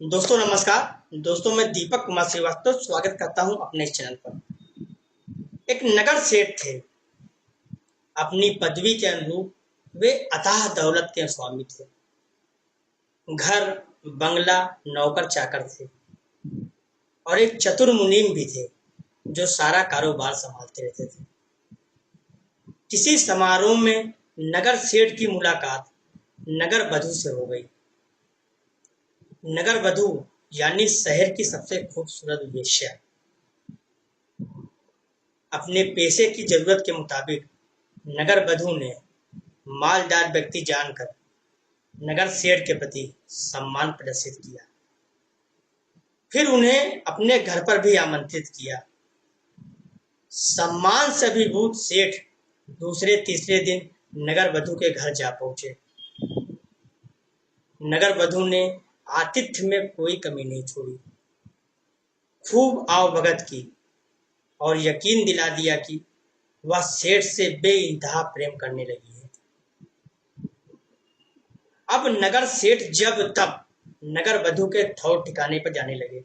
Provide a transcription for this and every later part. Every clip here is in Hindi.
दोस्तों नमस्कार। दोस्तों मैं दीपक कुमार श्रीवास्तव स्वागत करता हूं अपने इस चैनल पर। एक नगर सेठ थे। अपनी पदवी के अनुरूप वे अथाह दौलत के स्वामी थे। घर, बंगला, नौकर चाकर थे और एक चतुर मुनीम भी थे जो सारा कारोबार संभालते रहते थे। किसी समारोह में नगर सेठ की मुलाकात नगर वधू से हो गई। नगर वधू यानी शहर की सबसे खूबसूरत वेश्या अपने पेशे की जरूरत के मुताबिक नगर वधू ने मालदार व्यक्ति जानकर नगर सेठ के प्रति सम्मान प्रदर्शित किया। फिर उन्हें अपने घर पर भी आमंत्रित किया। सम्मान से अभिभूत सेठ दूसरे तीसरे दिन नगर वधू के घर जा पहुंचे। नगर वधू ने आतिथ्य में कोई कमी नहीं छोड़ी। खूब आवभगत की और यकीन दिला दिया कि वह सेठ से बेइंतहा प्रेम करने लगी है। अब नगर सेठ जब तब नगर वधू के ठौर ठिकाने पर जाने लगे।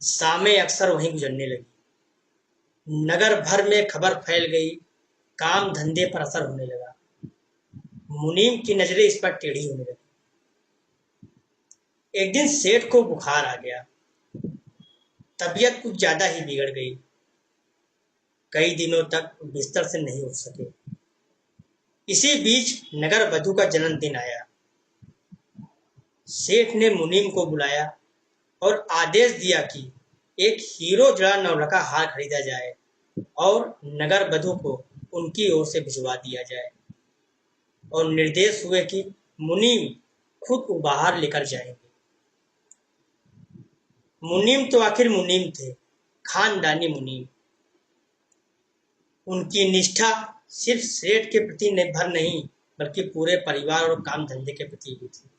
शामें अक्सर वहीं गुजरने लगी। नगर भर में खबर फैल गई। काम धंधे पर असर होने लगा। मुनीम की नजरें इस पर टेढ़ी होने लगी। एक दिन सेठ को बुखार आ गया। तबीयत कुछ ज्यादा ही बिगड़ गई। कई दिनों तक बिस्तर से नहीं उठ सके। इसी बीच नगर वधू का जन्मदिन आया। सेठ ने मुनीम को बुलाया और आदेश दिया कि एक हीरो जड़ा नौलखा हार खरीदा जाए और नगर वधू को उनकी ओर से भिजवा दिया जाए, और निर्देश हुए कि मुनीम खुद उपहार लेकर जाएंगे। मुनीम तो आखिर मुनीम थे, खानदानी मुनीम। उनकी निष्ठा सिर्फ सेठ के प्रति निर्भर नहीं बल्कि पूरे परिवार और काम धंधे के प्रति भी थी।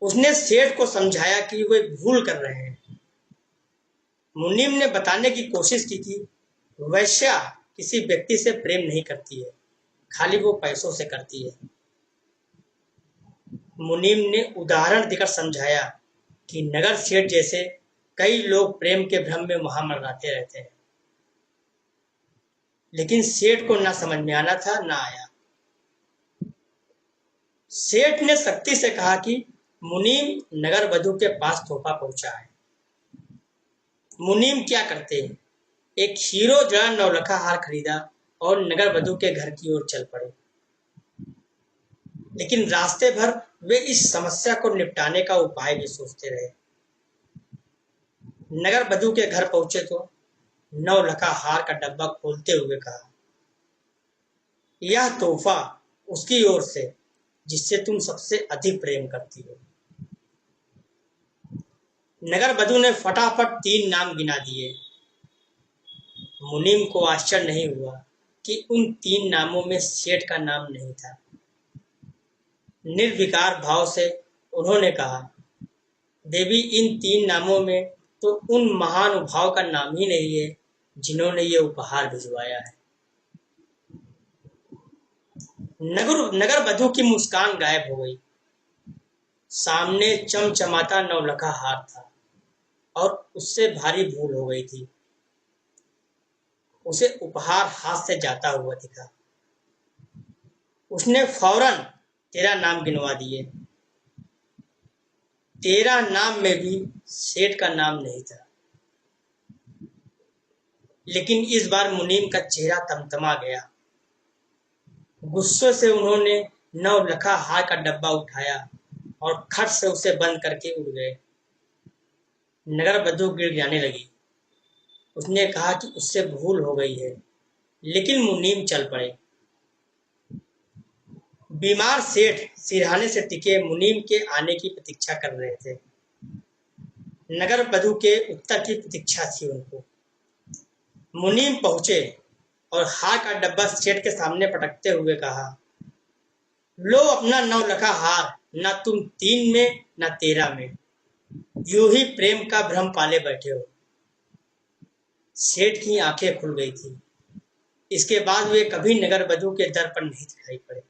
उसने सेठ को समझाया कि वे भूल कर रहे हैं। मुनीम ने बताने की कोशिश की कि वैश्या किसी व्यक्ति से प्रेम नहीं करती है, खाली वो पैसों से करती है। मुनीम ने उदाहरण देकर समझाया कि नगर सेठ जैसे कई लोग प्रेम के भ्रम में वहां मरते रहते हैं। लेकिन सेठ को ना समझ में आना था ना आया। सेठ ने सख्ती से कहा कि मुनीम नगर वधू के पास तोहफा पहुंचा है। मुनीम क्या करते हैं, एक हीरो जड़ा नौलखा हार खरीदा और नगर वधू के घर की ओर चल पड़े। लेकिन रास्ते भर वे इस समस्या को निपटाने का उपाय भी सोचते रहे। नगर वधू के घर पहुंचे तो नौलखा हार का डब्बा खोलते हुए कहा, यह तोहफा उसकी ओर से जिससे तुम सबसे अधिक प्रेम करती हो। नगर वधू ने फटाफट 3 नाम गिना दिए। मुनीम को आश्चर्य नहीं हुआ कि उन 3 नामों में सेठ का नाम नहीं था। निर्विकार भाव से उन्होंने कहा, देवी इन 3 नामों में तो उन महानुभाव का नाम ही नहीं है जिन्होंने ये उपहार भिजवाया है। नगर वधू की मुस्कान गायब हो गई। सामने चमचमाता नौलखा हार था और उससे भारी भूल हो गई थी। उसे उपहार हाथ से जाता हुआ दिखा। उसने फौरन 13 नाम गिनवा दिए। 13 नाम में भी सेठ का नाम नहीं था। लेकिन इस बार मुनीम का चेहरा तमतमा गया। गुस्से से उन्होंने नौलखा हार का डब्बा उठाया और खट से उसे बंद करके उड़ गए। नगर वधू गिड़गिड़ाने लगी। उसने कहा कि उससे भूल हो गई है, लेकिन मुनीम चल पड़े। बीमार सेठ सिरहाने से टिके मुनीम के आने की प्रतीक्षा कर रहे थे। नगर वधू के उत्तर की प्रतीक्षा थी उनको। मुनीम पहुंचे और हार का डब्बा सेठ के सामने पटकते हुए कहा, लो अपना नौलखा हार, ना तुम 3 में ना 13 में, यूं ही प्रेम का भ्रम पाले बैठे हो। सेठ की आंखें खुल गई थी। इसके बाद वे कभी नगर वधू के दर पर नहीं दिखाई पड़े।